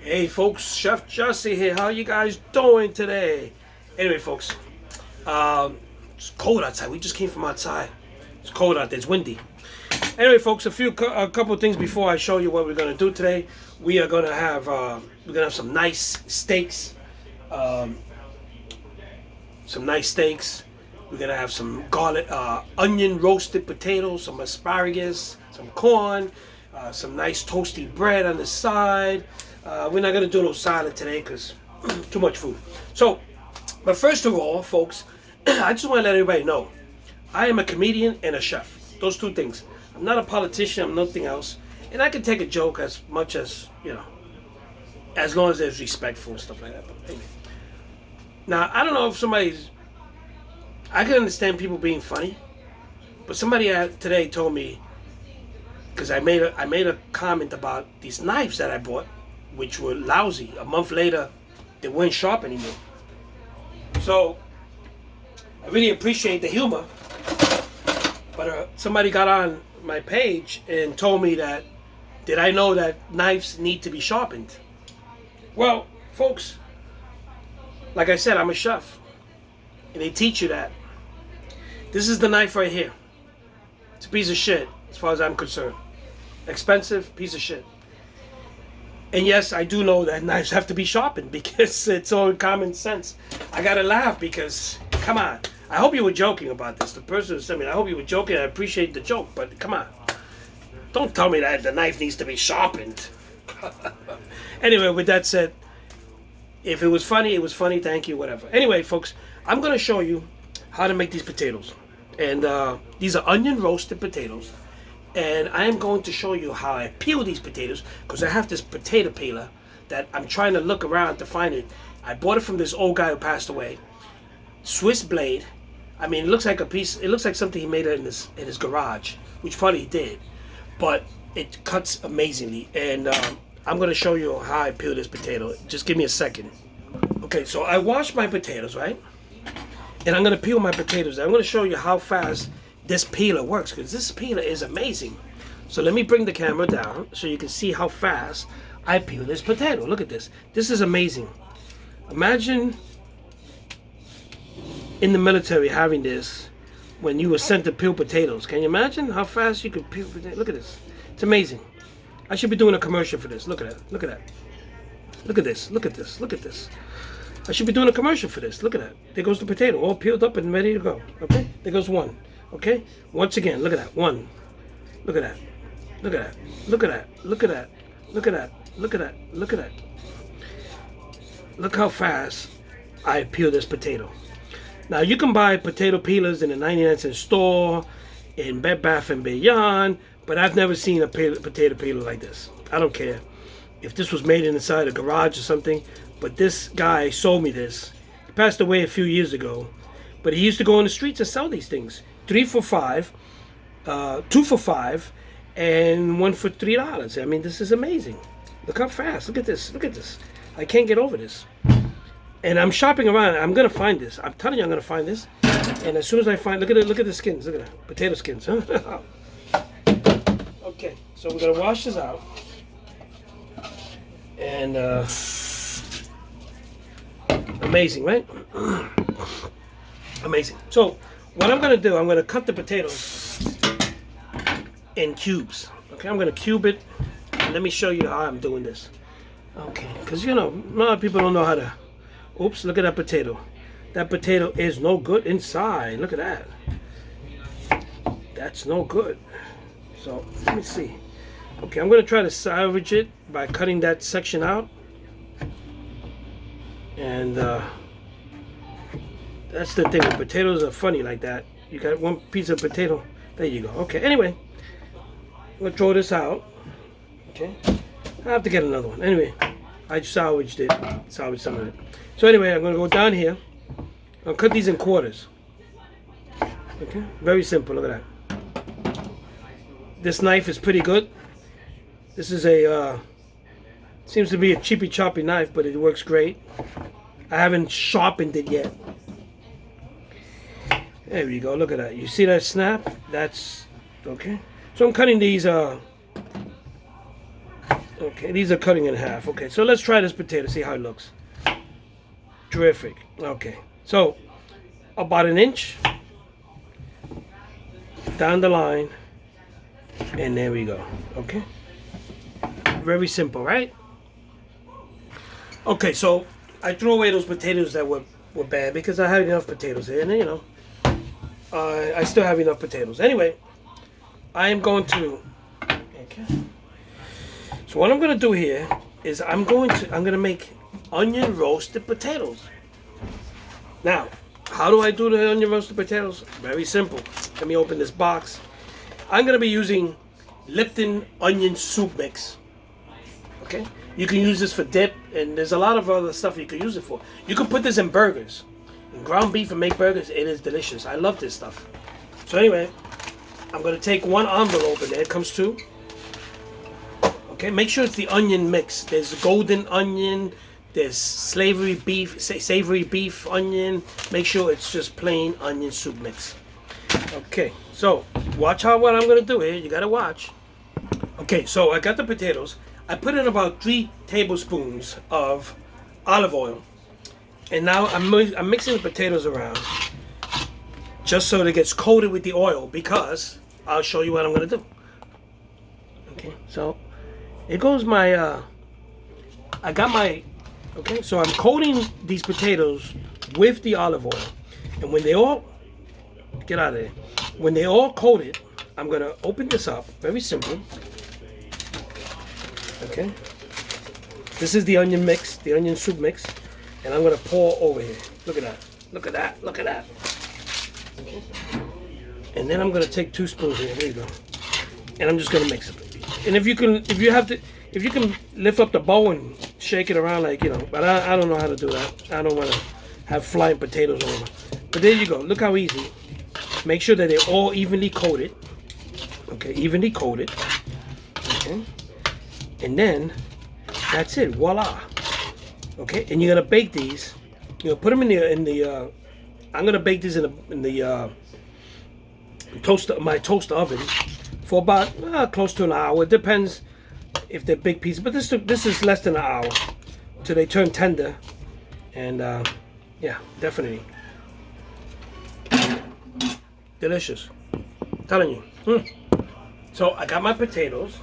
Hey folks, Chef Jesse here. How you guys doing today? Anyway, folks, it's cold outside. We just came from outside. It's cold out there. It's windy. Anyway, folks, a couple of things before I show you what we're gonna do today. We are gonna have some nice steaks. We're gonna have some garlic, onion roasted potatoes, some asparagus, some corn, some nice toasty bread on the side. We're not gonna do no salad today because too much food. So, but first of all, folks, I just want to let everybody know, I am a comedian and a chef. Those two things. I'm not a politician. I'm nothing else, and I can take a joke as much as as long as it's respectful and stuff like that. But anyway. Now, I don't know if I can understand people being funny, but somebody today told me, because I made a comment about these knives that I bought, which were lousy. A month later, they weren't sharp anymore. So, I really appreciate the humor, but somebody got on my page and told me that, did I know that knives need to be sharpened? Well, folks, like I said, I'm a chef, and they teach you that. This is the knife right here. It's a piece of shit, as far as I'm concerned. Expensive, piece of shit. And yes, I do know that knives have to be sharpened because it's all common sense. I gotta laugh because, come on. I hope you were joking about this. The person who sent me, I hope you were joking. I appreciate the joke, but come on. Don't tell me that the knife needs to be sharpened. Anyway, with that said, if it was funny, it was funny. Thank you, whatever. Anyway, folks, I'm gonna show you how to make these potatoes. And these are onion roasted potatoes. And I am going to show you how I peel these potatoes, because I have this potato peeler that I'm trying to look around to find it. I bought it from this old guy who passed away. Swiss blade. I mean, it looks like it looks like something he made in his garage, which probably he did. But it cuts amazingly. And I'm going to show you how I peel this potato. Just give me a second. Okay, so I washed my potatoes, right? And I'm going to peel my potatoes. I'm going to show you how fast this peeler works, because this peeler is amazing. So let me bring the camera down so you can see how fast I peel this potato. Look at this. This is amazing. Imagine in the military having this when you were sent to peel potatoes. Can you imagine how fast you could peel potatoes? Look at this. It's amazing. I should be doing a commercial for this. Look at that. Look at that. Look at this. Look at this. Look at this. I should be doing a commercial for this. Look at that. There goes the potato, all peeled up and ready to go. Okay? There goes one. Okay? Once again, look at that. One. Look at that. Look at that. Look at that. Look at that. Look at that. Look at that. Look at that. Look how fast I peel this potato. Now, you can buy potato peelers in a 99-cent store, in Bed Bath & Beyond, but I've never seen a potato peeler like this. I don't care if this was made inside a garage or something, but this guy sold me this. He passed away a few years ago, but he used to go on the streets and sell these things. 3 for $5, 2 for $5, and 1 for $3. I mean, this is amazing. Look how fast. Look at this. Look at this. I can't get over this. And I'm shopping around. I'm gonna find this. I'm telling you, I'm gonna find this. And as soon as I find, look at it. Look at the skins. Look at that. Potato skins. Huh? Okay. So we're gonna wash this out. And amazing, right? Amazing. So what I'm going to do, I'm going to cut the potatoes in cubes. Okay, I'm going to cube it. And let me show you how I'm doing this. Okay, because, a lot of people don't know how to... Oops, look at that potato. That potato is no good inside. Look at that. That's no good. So, let me see. Okay, I'm going to try to salvage it by cutting that section out. And that's the thing. Potatoes are funny like that. You got one piece of potato. There you go. Okay, anyway. I'm going to throw this out. Okay. I have to get another one. Anyway, I salvaged it. Salvaged some of it. So anyway, I'm going to go down here. I'll cut these in quarters. Okay. Very simple. Look at that. This knife is pretty good. This is a... seems to be a cheapy choppy knife, but it works great. I haven't sharpened it yet. There we go. Look at that. You see that snap? That's okay. So I'm cutting these. Okay. Okay, these are cutting in half. Okay, so let's try this potato, see how it looks. Terrific. Okay, so about an inch down the line, and there we go. Okay, very simple, right? Okay, so I threw away those potatoes that were bad because I had enough potatoes here, and you know, I still have enough potatoes. Anyway, I am going to. Okay. So what I'm gonna do here is I'm gonna make onion roasted potatoes. Now, how do I do the onion roasted potatoes? Very simple. Let me open this box. I'm gonna be using Lipton onion soup mix. Okay, you can use this for dip, and there's a lot of other stuff you can use it for. You can put this in burgers, in ground beef, and make burgers. It is delicious. I love this stuff. So anyway, I'm gonna take one envelope, and there it comes two. Okay, make sure it's the onion mix. There's golden onion, there's savory beef onion. Make sure it's just plain onion soup mix. Okay, so watch what I'm gonna do here. You gotta watch. Okay, so I got the potatoes. I put in about 3 tablespoons of olive oil, and now I'm mixing the potatoes around just so it gets coated with the oil, because I'll show you what I'm gonna do. Okay, so. It goes my, I got my, okay, so I'm coating these potatoes with the olive oil. And when they all, get out of there. When they all coated, I'm going to open this up. Very simple. Okay. This is the onion mix, the onion soup mix. And I'm going to pour over here. Look at that. Look at that. Look at that. Okay. And then I'm going to take 2 spoons here. There you go. And I'm just going to mix it. And if you can lift up the bowl and shake it around, like, you know, but I don't know how to do that. I don't want to have flying potatoes over. But there you go. Look how easy. Make sure that they're all evenly coated. Okay, evenly coated. Okay. And then that's it. Voila. Okay, and you're gonna bake these. You know, put them in the. I'm gonna bake these in the my toaster oven for about close to an hour. It depends if they're big pieces, but this is less than an hour till they turn tender. And yeah, definitely delicious. I'm telling you. So I got my potatoes,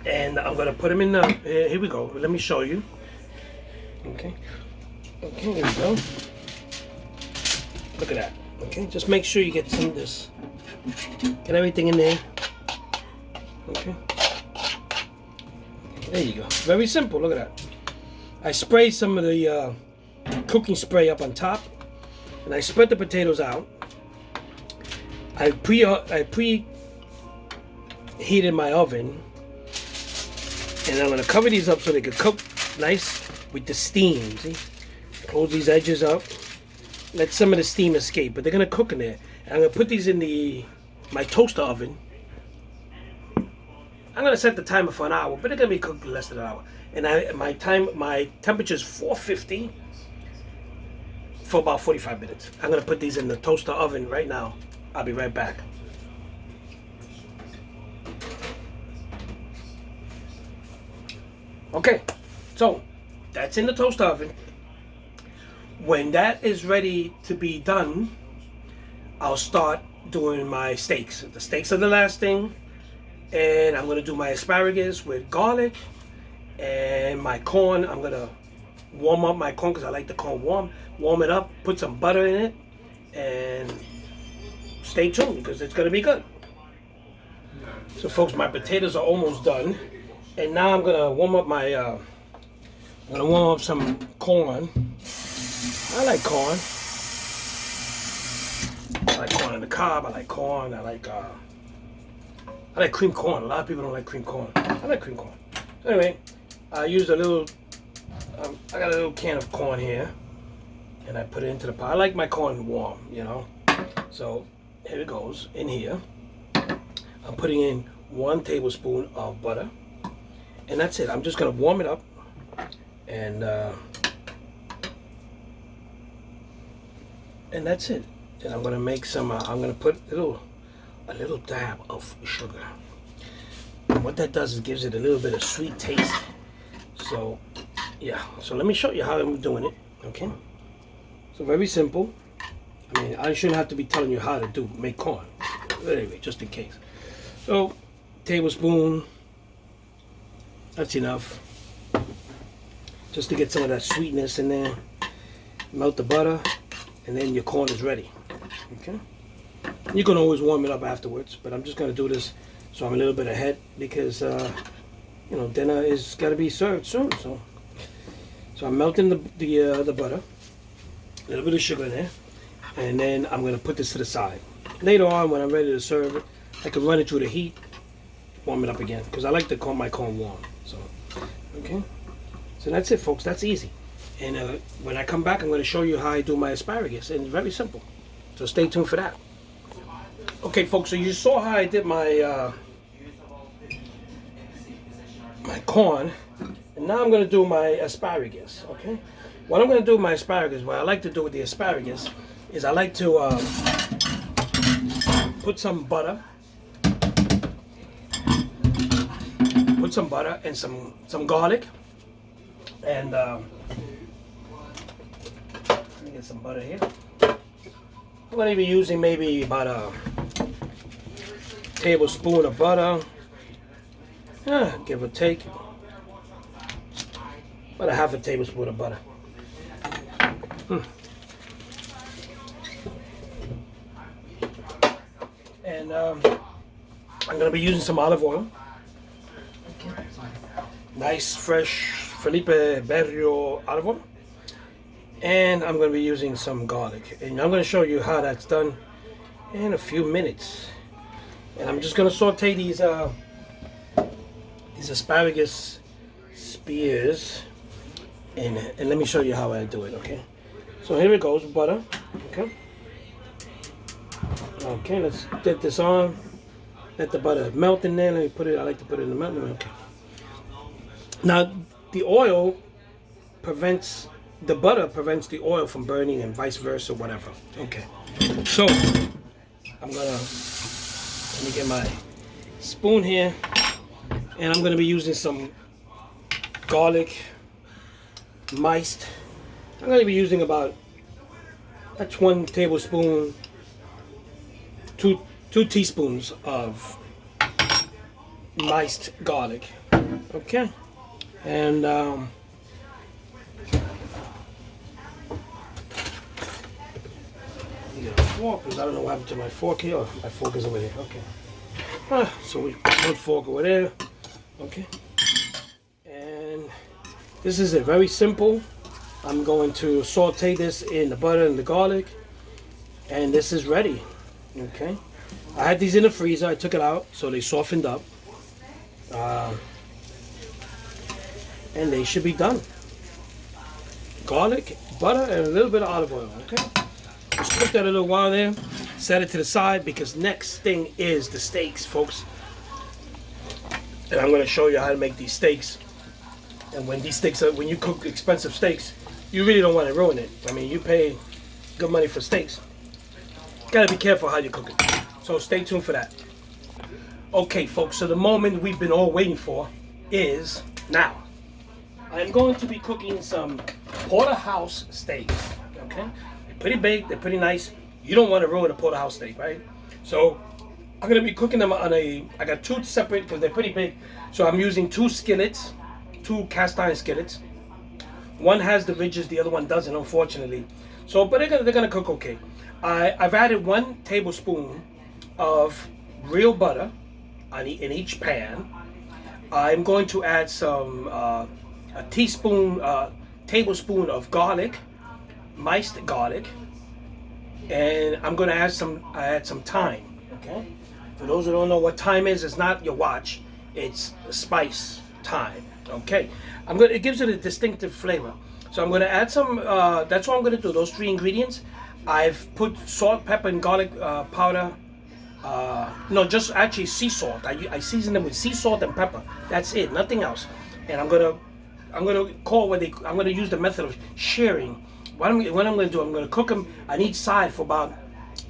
and I'm gonna put them in the. Here we go. Let me show you. Okay. Okay. Here we go. Look at that. Okay. Just make sure you get some of this. Get everything in there. Okay. There you go. Very simple. Look at that. I spray some of the cooking spray up on top, and I spread the potatoes out. I preheated my oven, and I'm gonna cover these up so they can cook nice with the steam. See, close these edges up. Let some of the steam escape, but they're gonna cook in there. And I'm gonna put these in my toaster oven. I'm gonna set the timer for an hour, but they're gonna be cooked in less than an hour. And my temperature is 450 for about 45 minutes. I'm gonna put these in the toaster oven right now. I'll be right back. Okay, so that's in the toaster oven. When that is ready to be done, I'll start doing my steaks. The steaks are the last thing. And I'm going to do my asparagus with garlic. And my corn, I'm going to warm up my corn because I like the corn warm. Warm it up, put some butter in it. And stay tuned because it's going to be good. So folks, my potatoes are almost done. And now I'm going to warm up some corn. I like corn. I like corn on the cob. I like corn. I like cream corn. A lot of people don't like cream corn. I like cream corn. So anyway, I used a little. I got a little can of corn here, and I put it into the pot. I like my corn warm, you know. So here it goes in here. I'm putting in 1 tablespoon of butter, and that's it. I'm just gonna warm it up, and that's it. And I'm gonna make some. I'm gonna put a little dab of sugar. And what that does is gives it a little bit of sweet taste. So, yeah. So let me show you how I'm doing it. Okay. So very simple. I mean, I shouldn't have to be telling you how to make corn. But anyway, just in case. So, tablespoon. That's enough. Just to get some of that sweetness in there. Melt the butter, and then your corn is ready. Okay. You can always warm it up afterwards, but I'm just gonna do this so I'm a little bit ahead because you know, dinner is gotta be served soon. So I'm melting the butter, a little bit of sugar in there, and then I'm gonna put this to the side. Later on, when I'm ready to serve it, I can run it through the heat, warm it up again, because I like to cook my corn warm. So, okay. So that's it, folks. That's easy. And when I come back, I'm going to show you how I do my asparagus. And it's very simple. So stay tuned for that. Okay, folks. So you saw how I did my my corn. And now I'm going to do my asparagus. Okay. What I'm going to do with my asparagus, what I like to do with the asparagus, is I like to put some butter. Put some butter and some garlic. And let me get some butter here. I'm going to be using maybe about a tablespoon of butter, give or take, about a half a tablespoon of butter. And I'm going to be using some olive oil. Nice, fresh Felipe Berrio olive oil. And I'm going to be using some garlic. And I'm going to show you how that's done in a few minutes. And I'm just going to saute these asparagus spears. And let me show you how I do it, okay? So here it goes, butter. Okay. Okay, let's get this on. Let the butter melt in there. Let me put it, I like to put it in the melt. Okay. Now, the oil prevents, the butter prevents the oil from burning and vice versa, whatever. Okay. So, let me get my spoon here. And I'm going to be using some garlic miced. I'm going to be using that's 1 tablespoon, two teaspoons of miced garlic. Okay. And get a fork, because I don't know what happened to my fork here. Oh, my fork is over there. Okay. So we put 1 fork over there. Okay. And this is it. Very simple. I'm going to saute this in the butter and the garlic. And this is ready. Okay. I had these in the freezer. I took it out so they softened up. And they should be done. Garlic, butter, and a little bit of olive oil. Okay. Just cook that a little while there. Set it to the side because next thing is the steaks, folks. And I'm going to show you how to make these steaks. And when you cook expensive steaks, you really don't want to ruin it. I mean, you pay good money for steaks. Gotta be careful how you cook it. So stay tuned for that. Okay, folks, so the moment we've been all waiting for is now. I'm going to be cooking some porterhouse steaks. Okay? They're pretty big, they're pretty nice. You don't want to ruin a porterhouse steak, right? So I'm going to be cooking them on I got 2 separate because they're pretty big. So I'm using 2 skillets, 2 cast iron skillets. One has the ridges, the other one doesn't, unfortunately. So, but they're gonna cook okay. I've added 1 tablespoon of real butter in each pan. I'm going to add some a tablespoon of garlic, miced garlic, and I'm going to add some thyme. Okay. For those who don't know what thyme is, it's not your watch. It's spice thyme. Okay. It gives it a distinctive flavor. So I'm going to add some. That's what I'm going to do. Those 3 ingredients. I've put salt, pepper, and garlic powder. No, just actually sea salt. I season them with sea salt and pepper. That's it. Nothing else. And I'm gonna use the method of shearing. What I'm gonna do, I'm gonna cook them on each side for about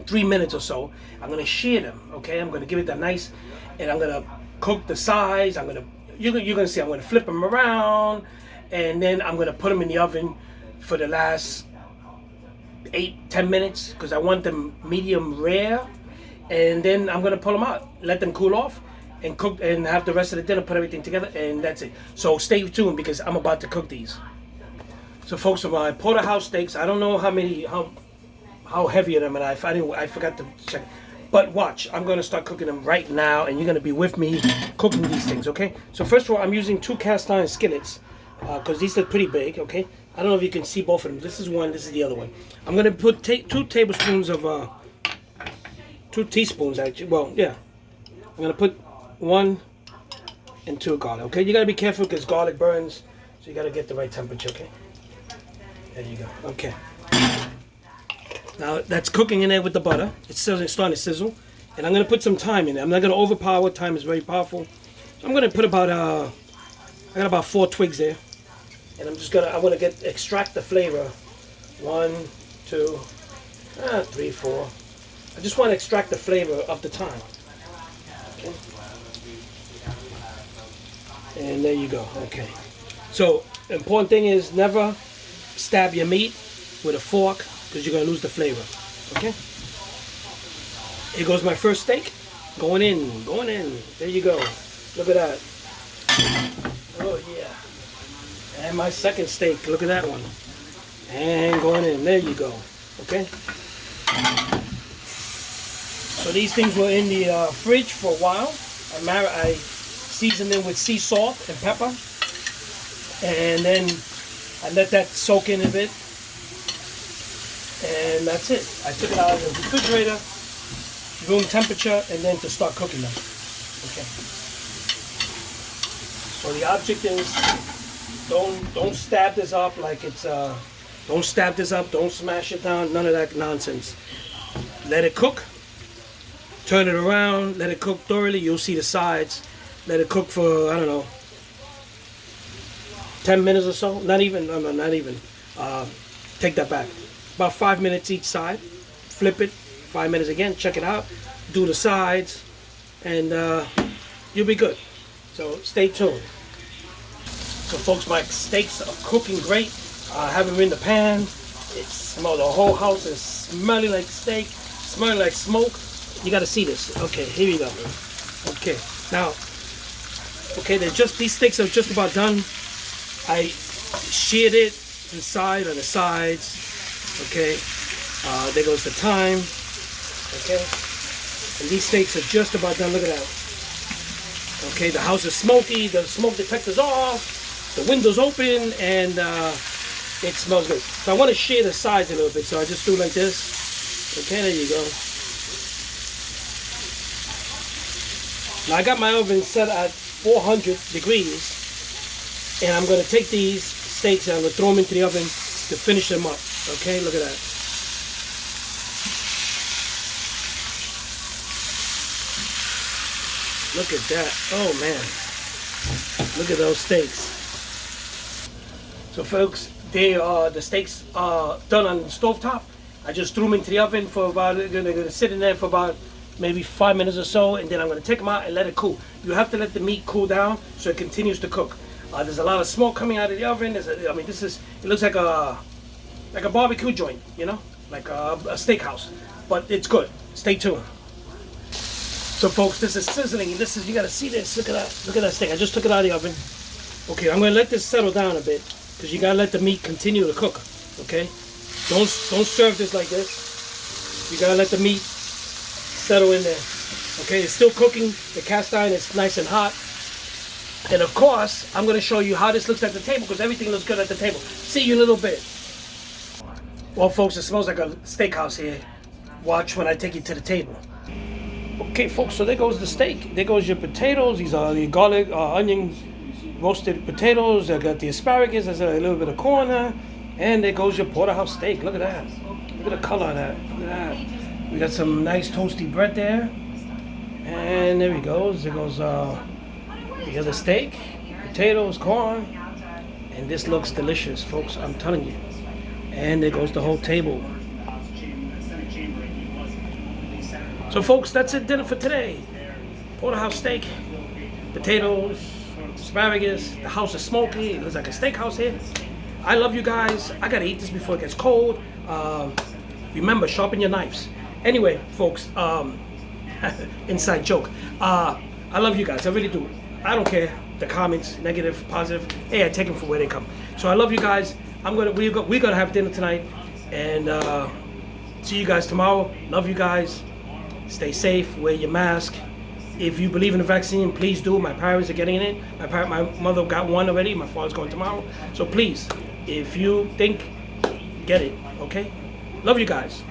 3 minutes or so. I'm gonna shear them. Okay. I'm gonna give it that nice, and I'm gonna cook the sides. You're gonna see. I'm gonna flip them around, and then I'm gonna put them in the oven for the last 8-10 minutes because I want them medium rare, and then I'm gonna pull them out, let them cool off, and cook and have the rest of the dinner. Put everything together, and that's it. So stay tuned because I'm about to cook these. So folks, for my porterhouse steaks, I don't know how heavy them, and I forgot to check. But watch, I'm going to start cooking them right now, and you're going to be with me cooking these things, okay? So first of all, I'm using 2 cast iron skillets because these are pretty big, okay? I don't know if you can see both of them. This is one, this is the other one. I'm going to put 2 tablespoons of, 2 teaspoons actually. Well, yeah. I'm going to put 1 and 2 garlic, okay? You got to be careful because garlic burns, so you got to get the right temperature, okay? There you go, okay. Now that's cooking in there with the butter. It's starting to sizzle, and I'm going to put some thyme in there. I'm not going to overpower. Thyme is very powerful. So I'm going to put about I got about 4 twigs there, and I want to extract the flavor. 1, 2, 3, 4. I just want to extract the flavor of the thyme. Okay. And there you go. Okay. So important thing is never stab your meat with a fork, because you're going to lose the flavor, okay? Here goes my first steak. Going in. There you go. Look at that. Oh, yeah. And my second steak. Look at that one. And going in. There you go. Okay? So these things were in the fridge for a while. I seasoned them with sea salt and pepper. And then I let that soak in a bit. And that's it. I took it out of the refrigerator, room temperature, and then to start cooking them. Okay. So the object is don't stab this up like it's don't stab this up, don't smash it down, none of that nonsense. Let it cook. Turn it around, let it cook thoroughly. You'll see the sides. Let it cook for, I don't know, 10 minutes or so. Not even. Take that back. About 5 minutes each side. Flip it. 5 minutes again. Check it out. Do the sides. And you'll be good. So stay tuned. So folks, my steaks are cooking great. I have them in the pan. It smells, the whole house is smelling like steak. Smelling like smoke. You got to see this. Okay, here we go. Okay. Now, okay, these steaks are just about done. I sheared it inside on the sides. Okay, there goes the thyme. Okay, and these steaks are just about done. Look at that. Okay, the house is smoky. The smoke detector's off. The window's open, and it smells good. So I want to share the sides a little bit. So I just do like this. Okay, there you go. Now I got my oven set at 400 degrees, and I'm going to take these steaks and I'm going to throw them into the oven to finish them up. Okay, look at that. Look at that. Oh man. Look at those steaks. So folks, the steaks are done on the stovetop. I just threw them into the oven for about, they're gonna sit in there for about maybe 5 minutes or so, and then I'm gonna take them out and let it cool. You have to let the meat cool down so it continues to cook. There's a lot of smoke coming out of the oven. It looks like a barbecue joint, you know, like a steakhouse, but it's good. Stay tuned. So folks, this is sizzling. You gotta see this. Look at that steak. I just took it out of the oven. Okay, I'm gonna let this settle down a bit because you gotta let the meat continue to cook. Okay, don't serve this like this. You gotta let the meat settle in there. Okay, it's still cooking. The cast iron is nice and hot. And of course, I'm gonna show you how this looks at the table because everything looks good at the table. See you in a little bit. Well, folks, it smells like a steakhouse here. Watch when I take you to the table. Okay, folks, so there goes the steak. There goes your potatoes. These are the garlic, onion, roasted potatoes. I got the asparagus. There's a little bit of corn there. And there goes your porterhouse steak. Look at that. Look at the color of that. Look at that. We got some nice toasty bread there. And there he goes. There goes the other steak, potatoes, corn. And this looks delicious, folks. I'm telling you. And there goes the whole table. So folks, that's it, dinner for today. Porterhouse steak, potatoes, asparagus. The house is smoky. It looks like a steakhouse here. I love you guys. I gotta eat this before it gets cold. Remember, sharpen your knives. Anyway, folks, inside joke. I love you guys. I really do. I don't care the comments, negative, positive. Hey, I take them for where they come. So I love you guys. We're gonna have dinner tonight, and see you guys tomorrow. Love you guys. Stay safe. Wear your mask. If you believe in the vaccine, please do. My parents are getting it. My mother got one already. My father's going tomorrow. So please, if you think, get it. Okay. Love you guys.